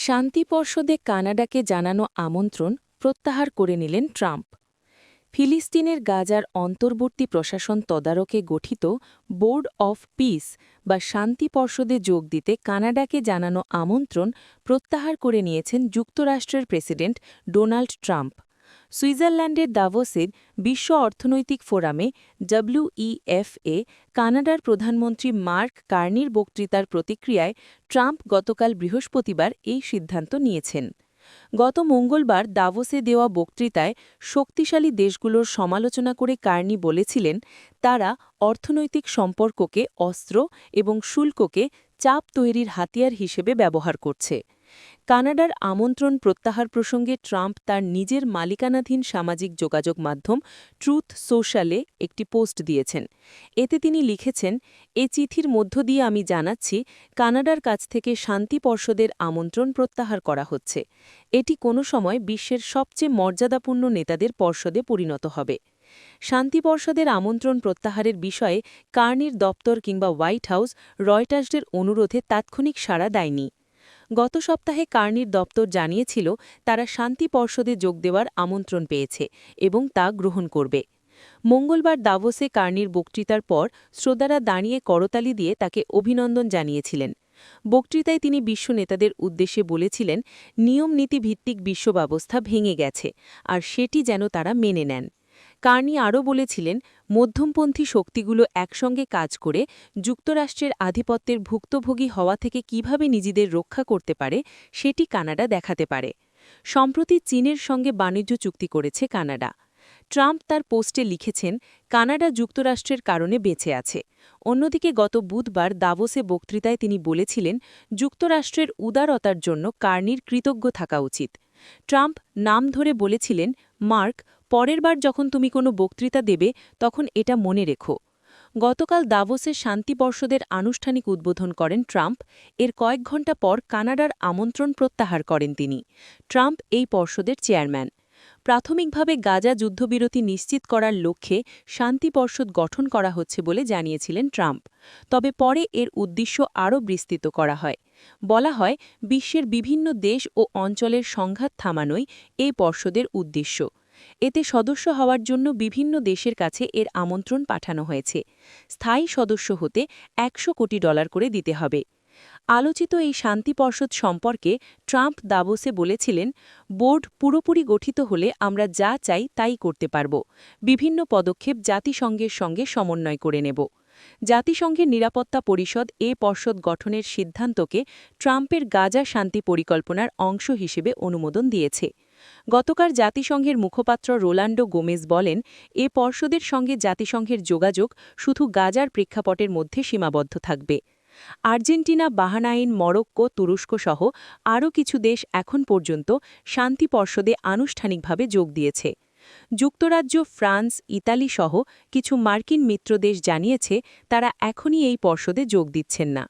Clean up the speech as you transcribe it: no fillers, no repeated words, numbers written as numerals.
শান্তি পর্ষদে কানাডাকে জানানো আমন্ত্রণ প্রত্যাহার করে নিলেন ট্রাম্প। ফিলিস্তিনের গাজার অন্তর্বর্তী প্রশাসন তদারকে গঠিত বোর্ড অফ পিস বা শান্তি পর্ষদে যোগ দিতে কানাডাকে জানানো আমন্ত্রণ প্রত্যাহার করে নিয়েছেন যুক্তরাষ্ট্রের প্রেসিডেন্ট ডোনাল্ড ট্রাম্প। সুইজারল্যান্ডের দাভোসের বিশ্ব অর্থনৈতিক ফোরামে ডব্লিউইএফএ কানাডার প্রধানমন্ত্রী মার্ক কার্নির বক্তৃতার প্রতিক্রিয়ায় ট্রাম্প গতকাল বৃহস্পতিবার এই সিদ্ধান্ত নিয়েছেন। গত মঙ্গলবার দাভোসে দেওয়া বক্তৃতায় শক্তিশালী দেশগুলোর সমালোচনা করে কার্নি বলেছিলেন, তারা অর্থনৈতিক সম্পর্ককে অস্ত্র এবং শুল্ককে চাপ তৈরির হাতিয়ার হিসেবে ব্যবহার করছে। কানাডার আমন্ত্রণ প্রত্যাহার প্রসঙ্গে ট্রাম্প তার নিজের মালিকানাধীন সামাজিক যোগাযোগ মাধ্যম ট্রুথ সোশ্যালে একটি পোস্ট দিয়েছেন। এতে তিনি লিখেছেন, এ চিঠির মধ্য দিয়ে আমি জানাচ্ছি, কানাডার কাছ থেকে শান্তি পর্ষদের আমন্ত্রণ প্রত্যাহার করা হচ্ছে। এটি কোনো সময় বিশ্বের সবচেয়ে মর্যাদাপূর্ণ নেতাদের পর্ষদে পরিণত হবে। শান্তি পর্ষদের আমন্ত্রণ প্রত্যাহারের বিষয়ে কার্নির দপ্তর কিংবা হোয়াইট হাউস রয়টার্সের অনুরোধে তাৎক্ষণিক সাড়া দেয়নি। গত সপ্তাহে কার্নির দপ্তর জানিয়েছিল, তারা শান্তি পর্ষদে যোগ দেওয়ার আমন্ত্রণ পেয়েছে এবং তা গ্রহণ করবে। মঙ্গলবার দাভোসে কার্নির বক্তৃতার পর শ্রোতারা দাঁড়িয়ে করতালি দিয়ে তাকে অভিনন্দন জানিয়েছিলেন। বক্তৃতায় তিনি বিশ্ব নেতাদের উদ্দেশ্যে বলেছিলেন, নিয়ম নীতিভিত্তিক বিশ্ব ব্যবস্থা ভেঙে গেছে, আর সেটি যেন তারা মেনে নেন। কার্নি আরও বলেছিলেন, মধ্যমপন্থী শক্তিগুলো একসঙ্গে কাজ করে যুক্তরাষ্ট্রের আধিপত্যের ভুক্তভোগী হওয়া থেকে কিভাবে নিজেদের রক্ষা করতে পারে সেটি কানাডা দেখাতে পারে। সম্প্রতি চীনের সঙ্গে বাণিজ্য চুক্তি করেছে কানাডা। ট্রাম্প তার পোস্টে লিখেছেন, কানাডা যুক্তরাষ্ট্রের কারণে বেঁচে আছে। অন্যদিকে গত বুধবার দাভোসে বক্তৃতায় তিনি বলেছিলেন, যুক্তরাষ্ট্রের উদারতার জন্য কার্নির কৃতজ্ঞ থাকা উচিত। ট্রাম্প নাম ধরে বলেছিলেন, মার্ক, পরের বার যখন তুমি কোনো বক্তৃতা দেবে তখন এটা মনে রেখো। গতকাল দাভোসের শান্তি পর্ষদের আনুষ্ঠানিক উদ্বোধন করেন ট্রাম্প। এর কয়েক ঘণ্টা পর কানাডার আমন্ত্রণ প্রত্যাহার করেন তিনি। ট্রাম্প এই পর্ষদের চেয়ারম্যান। প্রাথমিকভাবে গাজা যুদ্ধবিরতি নিশ্চিত করার লক্ষ্যে শান্তি পর্ষদ গঠন করা হচ্ছে বলে জানিয়েছিলেন ট্রাম্প। তবে পরে এর উদ্দেশ্য আরও বিস্তৃত করা হয়। বলা হয়, বিশ্বের বিভিন্ন দেশ ও অঞ্চলের সংঘাত থামানোই এই পর্ষদের উদ্দেশ্য। এতে সদস্য হওয়ার জন্য বিভিন্ন দেশের কাছে এর আমন্ত্রণ পাঠানো হয়েছে। স্থায়ী সদস্য হতে $100 কোটি করে দিতে হবে। আলোচিত এই শান্তি পর্ষদ সম্পর্কে ট্রাম্প দাভোসে বলেছিলেন, বোর্ড পুরোপুরি গঠিত হলে আমরা যা চাই তাই করতে পারব। বিভিন্ন পদক্ষেপ জাতিসংঘের সঙ্গে সমন্বয় করে নেব। জাতিসংঘের নিরাপত্তা পরিষদ এ পর্ষদ গঠনের সিদ্ধান্তকে ট্রাম্পের গাজা শান্তি পরিকল্পনার অংশ হিসেবে অনুমোদন দিয়েছে। গতকাল জাতিসংঘের মুখপাত্র রোলান্ডো গোমেজ বলেন, এ পর্ষদের সঙ্গে জাতিসংঘের যোগাযোগ শুধু গাজার প্রেক্ষাপটের মধ্যে সীমাবদ্ধ থাকবে। আর্জেন্টিনা, বাহরাইন, মরক্কো, তুরস্ক সহ আরও কিছু দেশ এখন পর্যন্ত শান্তি পর্ষদে আনুষ্ঠানিকভাবে যোগ দিয়েছে। যুক্তরাজ্য, ফ্রান্স, ইতালি সহ কিছু মার্কিন মিত্রদেশ জানিয়েছে, তারা এখনই এই পর্ষদে যোগ দিচ্ছেন না।